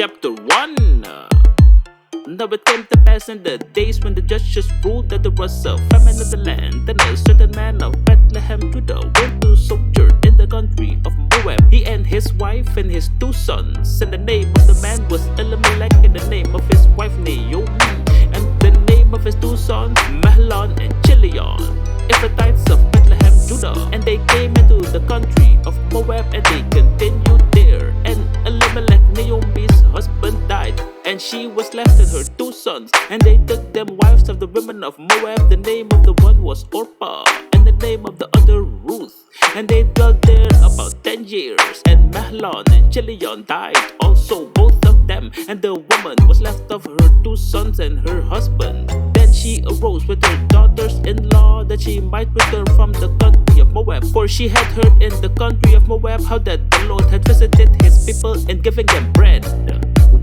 Chapter 1. Now it came to pass in the days when the judges ruled that there was a famine in the land. Then a certain man of Bethlehem, Judah, went to sojourn in the country of Moab. He and his wife and his 2 sons. And the name of the man was Elimelech, and the name of his wife Naomi, and the name of his 2 sons Mahlon and Chilion, Ephrathites of Bethlehem, Judah. And they came into the country of Moab, and they continued there. And Elimelech, Naomi's husband, died, and she was left and her 2 sons. And they took them wives of the women of Moab. The name of the one was Orpah, and the name of the other Ruth. And they dwelt there about 10 years. And Mahlon and Chilion died also, both of them. And the woman was left of her 2 sons and her husband. Then she arose with her daughters-in-law, that she might return from the country of Moab. For she had heard in the country of Moab how that the Lord had visited his people in giving them bread.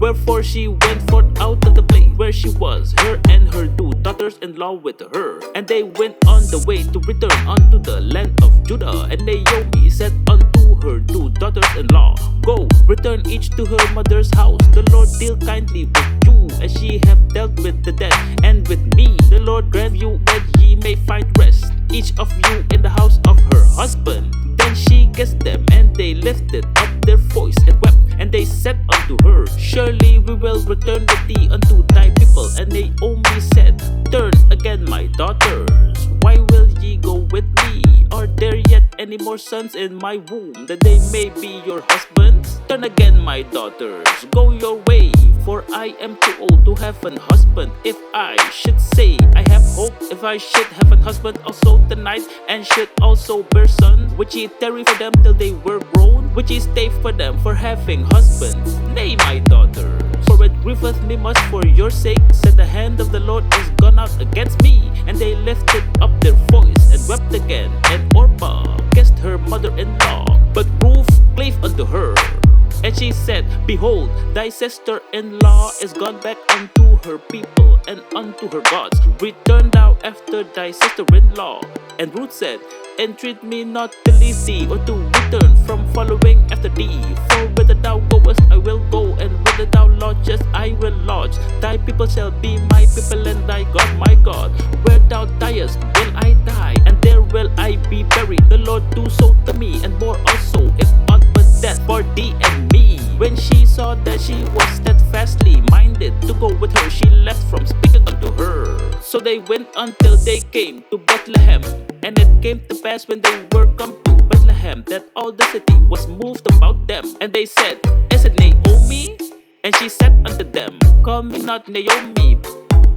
Wherefore she went forth out of the place where she was, her and her 2 daughters-in-law with her. And they went on the way to return unto the land of Judah. And Naomi said unto her 2 daughters-in-law, Go, return each to her mother's house. The Lord deal kindly with you, as ye have dealt with the dead and with me. The Lord grant you that ye may find rest, each of you in the house of her husband. Then she kissed them, and they lifted up their voice and wept. And they said unto her, Surely we will return with thee unto thy people. And Naomi said, Turn again, my daughters. Why will ye go with me? Are there yet any more sons in my womb, that they may be your husbands? Turn again, my daughters, go your way, for I am too old to have an husband. If I should say I have hope, if I should have an husband also tonight, and should also bear sons, would ye tarry for them till they were grown? Would ye stay for them for having husbands? Nay, my daughters, for it grieveth me much for your sake, said the hand of the Lord is gone out against me. And they lifted up their voice and wept again. And Orpah kissed her mother-in-law, but Ruth clave unto her. And she said, Behold, thy sister-in-law is gone back unto her people and unto her gods. Return thou after thy sister-in-law. And Ruth said, Entreat me not to leave thee, or to return from following after thee. For whither thou goest, I will go, and whither thou lodgest, I will lodge. Thy people shall be my people, and thy God my God. Where thou diest, will I die, and there will I be buried. The Lord do so to me, and more also, if aught but death for thee and me. When she saw that she was steadfastly minded to go with her, she left from speaking unto her. So they went until they came to Bethlehem. And it came to pass when they were come to Bethlehem, that all the city was moved about them. And they said, Is it Naomi? And she said unto them, Call me not Naomi,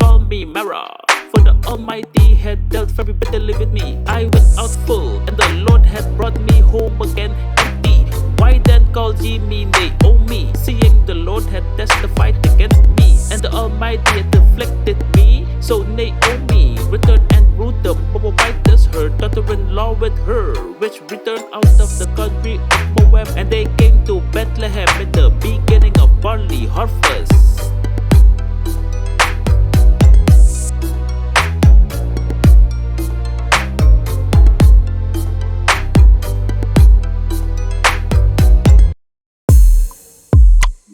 call me Mara. For the Almighty had dealt very bitterly with me. I went out full, and the Lord had brought me home again empty. Why then called ye me Naomi, seeing the Lord had testified against me, and the Almighty had afflicted me? So Naomi returned, and Ruth the Moabitess, her daughter-in-law, with her, which returned out of the country of Moab. And they came to Bethlehem in the beginning of barley harvest.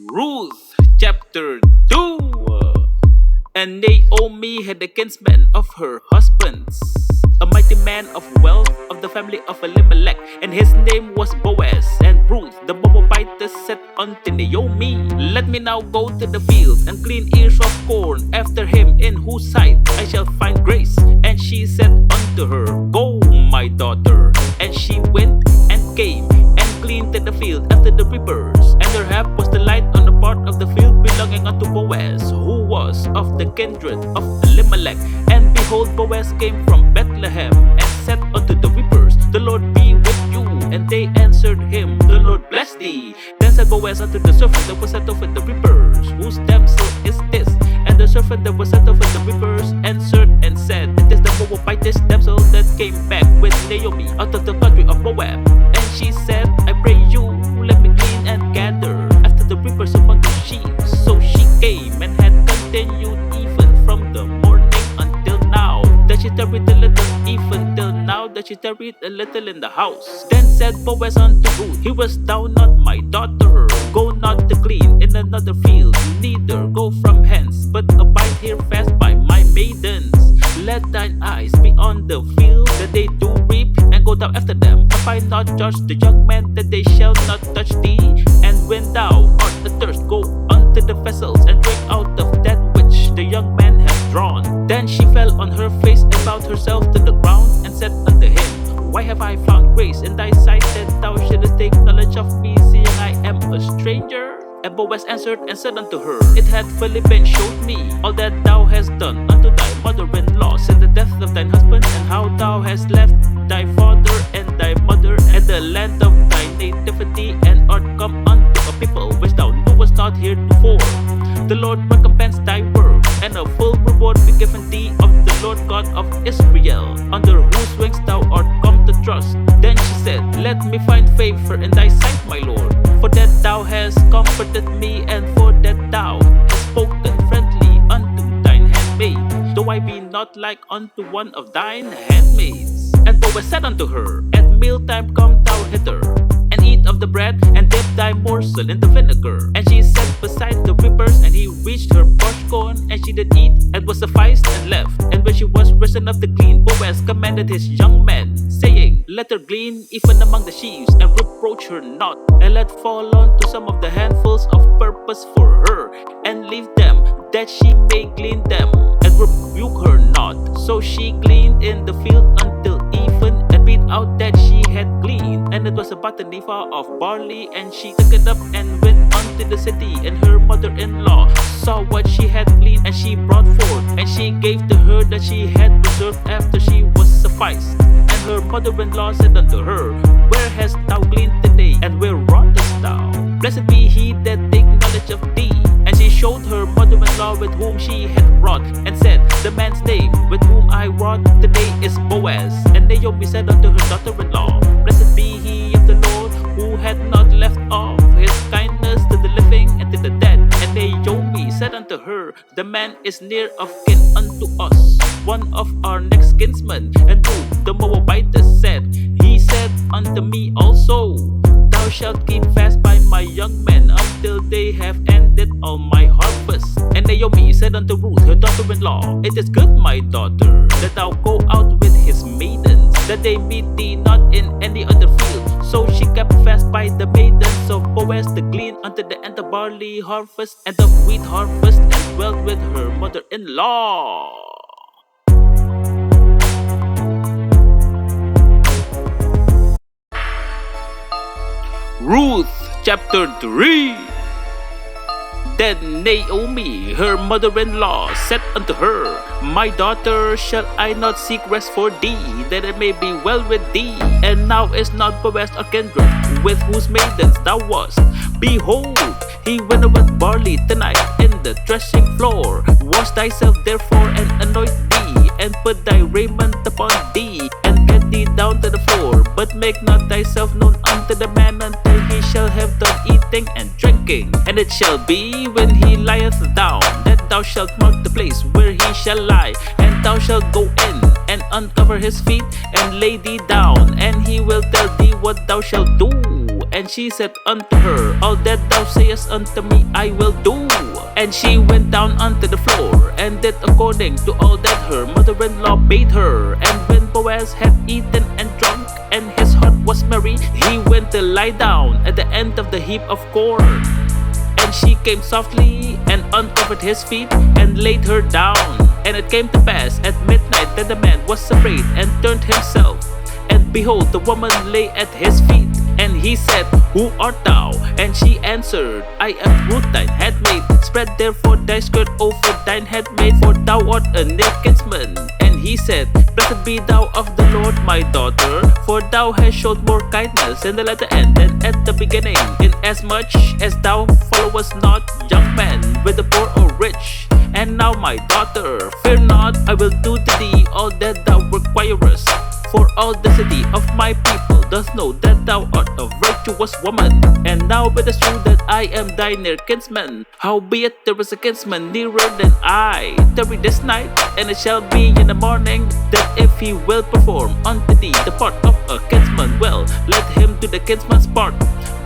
Ruth chapter 2. And Naomi had a kinsman of her husband's, a mighty man of wealth of the family of Elimelech, and his name was Boaz. And Ruth the Moabitess said unto Naomi, Let me now go to the field and glean ears of corn after him in whose sight I shall find grace. And she said unto her, Go, my daughter. And she went and came and gleaned in the field after the reapers. And her hap was the light on the part of the field belonging unto Boaz, who was of the kindred of Elimelech. And behold, Boaz came from Bethlehem, and said unto the reapers, The Lord be with you. And they answered him, The Lord bless thee. Then said Boaz unto the servant that was set off with the reapers, Whose damsel is this? And the servant that was set off with the reapers answered and said, It is the Moabitess damsel that came back with Naomi out of the country of Moab. And she said, I pray you, let me glean and gather after the reapers among the sheep. So she came and had continued even from the morning until now, that she tarried a little, even till now that she tarried a little in the house. Then said Boaz unto Ruth, Hearest thou not, my daughter? Go not to glean in another field, neither go from hence, but abide here fast by my maidens. Let thine eyes be on the field that they do reap, and go down after them. If I not judge the young men, that they shall not touch thee. And when thou art athirst, go unto the vessels, and drink out of that which the young man hath drawn. Then she fell on her face and bowed herself to the ground, and said unto him, Why have I found grace in thy sight, that thou shouldest take knowledge of me, seeing I am a stranger? And Boaz answered and said unto her, It hath fully been showed me all that thou hast done unto thy mother-in-law since the death of thine husband, and how thou hast left thy father and thy mother and the land of thy nativity, and art come unto a people which thou knewest not heretofore. The Lord recompense thy work, and a full reward be given thee of the Lord God of Israel, under whose wings thou art come to trust. Then she said, Let me find favor in thy sight, my Lord, for that thou hast comforted me, and for that thou hast spoken friendly unto thine handmaid, though I be not like unto one of thine handmaids. And Boaz said unto her, At mealtime come thou hither, and eat of the bread, and dip thy morsel in the vinegar. And she sat beside the reapers, and he reached her parched corn, and she did eat, and was sufficed, and left. And when she was risen of the glean, Boaz commanded his young men, saying, Let her glean even among the sheaves, and reproach her not, and let fall unto some of the handfuls of purpose for her, and leave them, that she may glean them, and rebuke her not. So she gleaned in the field until even, and beat out that she had gleaned, and it was about an ephah of barley. And she took it up and went unto the city, and her mother-in-law saw what she had gleaned, and she brought forth, and she gave to her that she had preserved after she was sufficed. And her mother-in-law said unto her, Where hast thou gleaned today, and where wroughtest thou? Blessed be he that take knowledge of thee. And she showed her mother-in-law with whom she had wrought, and said, The man's name with whom I wrought today is Boaz. And Naomi said unto her daughter-in-law, Blessed be he of the Lord, who had not left off his kindness to the living and to the dead. And Naomi said unto her, The man is near of kin unto us, one of our next kinsmen. And who the Moabitess said, He said unto me also, Thou shalt keep fast by my young men until they have ended all my harvest. And Naomi said unto Ruth, her daughter-in-law, It is good, my daughter, that thou go out with his maidens, that they meet thee not in any other field. So she kept fast by the maidens of Boaz to glean unto the end of barley harvest and of wheat harvest, and dwelt with her mother-in-law. Ruth chapter 3. Then Naomi, her mother-in-law, said unto her, My daughter, shall I not seek rest for thee, that it may be well with thee? And now is not Boaz a kindred, with whose maidens thou wast? Behold, he winnoweth barley tonight in the threshing floor. Wash thyself therefore, and anoint thee, and put thy raiment upon thee, and get thee down to the floor. But make not thyself known unto the man until he shall have done eating and drinking. And it shall be, when he lieth down, that thou shalt mark the place where he shall lie, and thou shalt go in and uncover his feet, and lay thee down, and he will tell thee what thou shalt do. And she said unto her, All that thou sayest unto me I will do. And she went down unto the floor, and did according to all that her mother-in-law bade her. And when Boaz had eaten and drunk, and his heart was merry, he went to lie down at the end of the heap of corn. And she came softly, and uncovered his feet, and laid her down. And it came to pass at midnight that the man was afraid, and turned himself. And behold, the woman lay at his feet. And he said, Who art thou? And she answered, I am Ruth thine handmaid. Spread therefore thy skirt over thine handmaid, for thou art a near kinsman. And he said, Blessed be thou of the Lord, my daughter, for thou hast showed more kindness in the latter end than at the beginning, inasmuch as thou followest not young men, whether poor or rich. And now, my daughter, fear not, I will do to thee all that thou requirest. For all the city of my people doth know that thou art a virtuous woman. And now it is true that I am thy near kinsman. Howbeit there is a kinsman nearer than I. Tarry this night, and it shall be in the morning, that if he will perform unto thee the part of a kinsman, well, let him do the kinsman's part.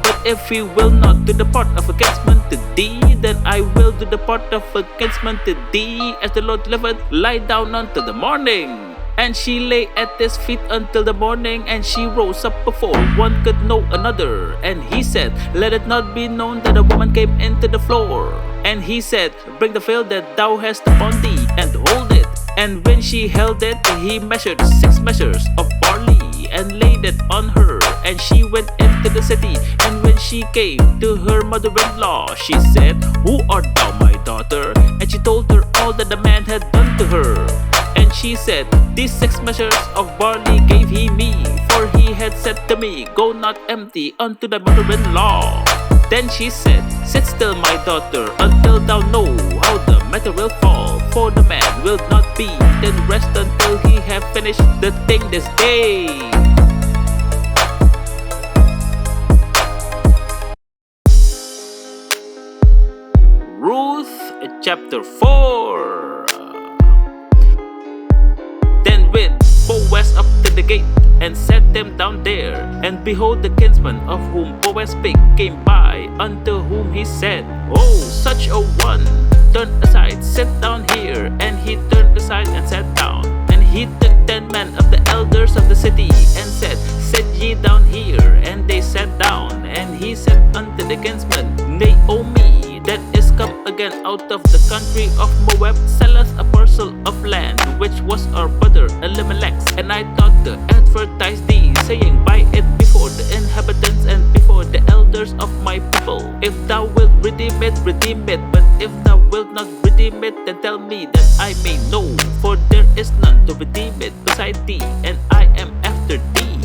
But if he will not do the part of a kinsman to thee, then I will do the part of a kinsman to thee. As the Lord liveth, lie down until the morning. And she lay at his feet until the morning, and she rose up before one could know another. And he said, let it not be known that a woman came into the floor. And he said, bring the veil that thou hast upon thee, and hold it. And when she held it, he measured 6 measures of barley, and laid it on her. And she went into the city. And when she came to her mother-in-law, she said, who art thou, my daughter? And she told her all that the man had done to her. And she said, these 6 measures of barley gave he me, for he had said to me, go not empty unto thy mother-in-law. Then she said, sit still, my daughter, until thou know how the matter will fall. For the man will not be, then rest until he have finished the thing this day. Ruth chapter 4. Then went Boaz up to the gate, and set them down there. And behold, the kinsman of whom Boaz spake came by, unto whom he said, oh, such a one, turn aside, sit down here. And he turned aside and sat down. And he took 10 men of the elders of the city, and said, sit ye down here. And they sat down. And he said unto the kinsman, Naomi, that is come again out of the country of Moab, selleth a parcel of land, which was our brother Elimelech's. And I thought to advertise thee, saying, buy it before the inhabitants and before the elders of my people. If thou wilt redeem it, redeem it. But if thou wilt not redeem it, then tell me, that I may know. For there is none to redeem it beside thee, and I am after thee.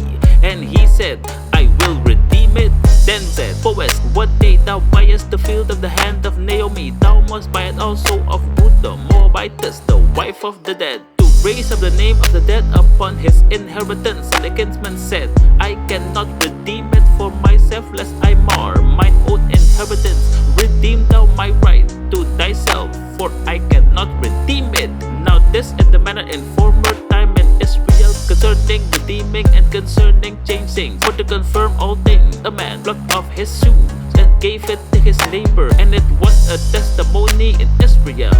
And he said, I will redeem it. Then said Boaz, what day thou buyest the field of the hand of Naomi, thou must buy it also of Ruth the Moabitess, the wife of the dead, to raise up the name of the dead upon his inheritance. And the kinsman said, I cannot redeem it for myself, lest I mar mine own inheritance. Redeem thou my right to thyself, for I cannot redeem it. Now this is the manner in former time in Israel, concerning redeeming and concerning changing. For to confirm all things, a man plucked off his shoe and gave it to his neighbor, and it was a testimony in Israel.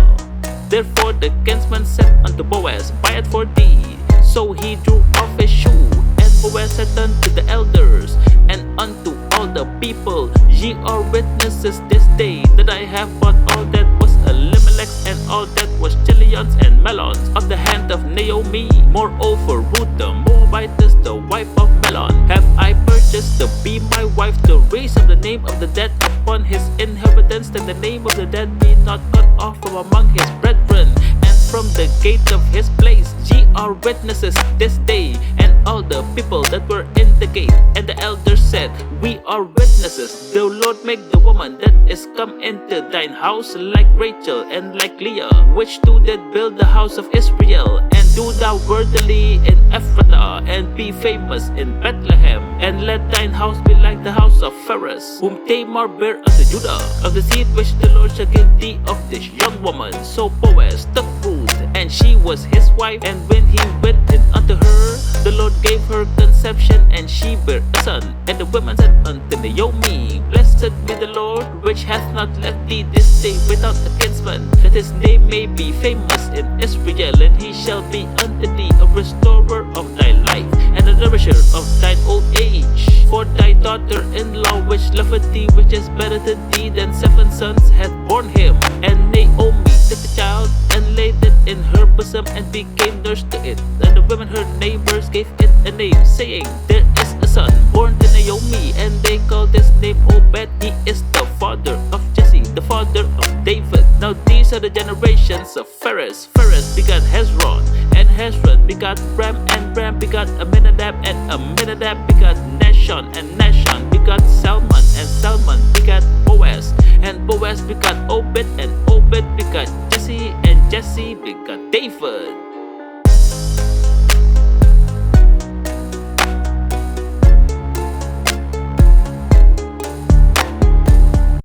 Therefore the kinsman said unto Boaz, buy it for thee. So he drew off his shoe. And Boaz said unto the elders and unto all the people, ye are witnesses this day that I have bought all that was Elimelech's, and all that was Chilion's and Melon's of the hand of Naomi. Moreover, Ruth the Moabitess, the wife of Melon, have I purchased to be my wife, to raise up the name of the dead upon his inheritance, that the name of the dead be not cut off from among his brethren. And from the gate of his place, ye are witnesses this day. And all the people that were in the gate, and the elders said, we are witnesses. The Lord make the woman that is come into thine house like Rachel and like Leah, which two did build the house of Israel. And do thou worthily in Ephrathah, and be famous in Bethlehem. And let thine house be like the house of Phares, whom Tamar bare unto Judah, of the seed which the Lord shall give thee of this young woman. So Boaz took Ruth, and she was his wife. And when he went in unto her, the Lord gave her conception, and she bare a son. And the women said unto Naomi, blessed be the Lord, which hath not left thee this day without a kinsman, that his name may be famous in Israel. And he shall be unto thee a restorer of thy life, and a nourisher of thine old age. For thy daughter-in-law, which loveth thee, which is better to thee than 7 sons, hath borne him. And Naomi took the child, and laid it in her bosom, and became nurse to it. And the women her neighbors gave it a name, saying, there is a son born to Naomi. And they called his name Obed. He is the father of Jesse, the father of David. Now these are the generations of Phares. Phares begat Hezron, and Hezron begat Ram, and Ram begat Amminadab, and Amminadab begat Nashon, and Nashon begat Salmon, and Salmon begat Boaz, and Boaz begat Obed, and Obed begat Jesse, and Jesse begat David.